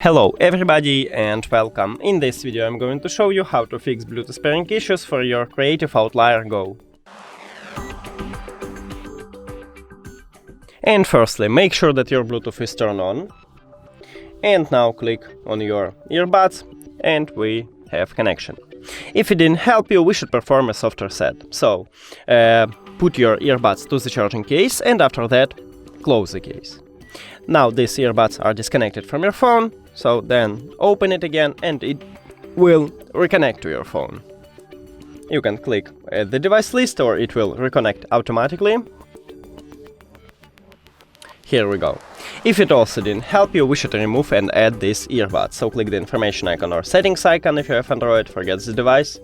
Hello everybody and welcome. In this video I'm going to show you how to fix Bluetooth pairing issues for your Creative Outlier Go. And firstly, make sure that your Bluetooth is turned on. And now click on your earbuds and we have connection. If it didn't help you, we should perform a soft reset. So put your earbuds to the charging case and after that close the case. Now these earbuds are disconnected from your phone, so then open it again and it will reconnect to your phone. You can click at the device list or it will reconnect automatically. Here we go. If it also didn't help you, we should remove and add this earbud. So click the information icon or settings icon if you have Android, forget the device.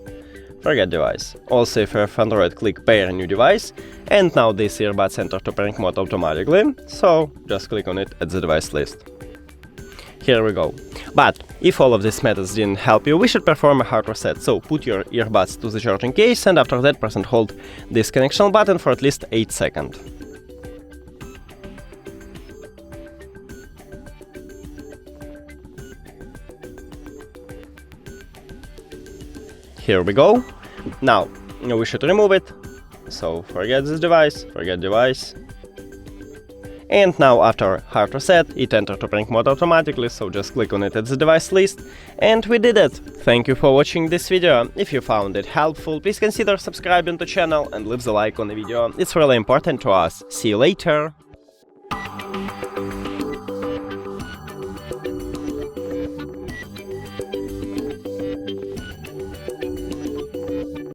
Forget device. Also if you have Android, click pair new device. And now these earbuds enter to pairing mode automatically, so just click on it at the device list. Here we go. But if all of these methods didn't help you, we should perform a hard reset. So put your earbuds to the charging case and after that press and hold this connection button for at least 8 seconds. Here we go. Now we should remove it. So forget this device, forget device. And now after hard reset, it entered to pairing mode automatically, so just click on it at the device list. And we did it! Thank you for watching this video. If you found it helpful, please consider subscribing to the channel and leave the like on the video. It's really important to us. See you later!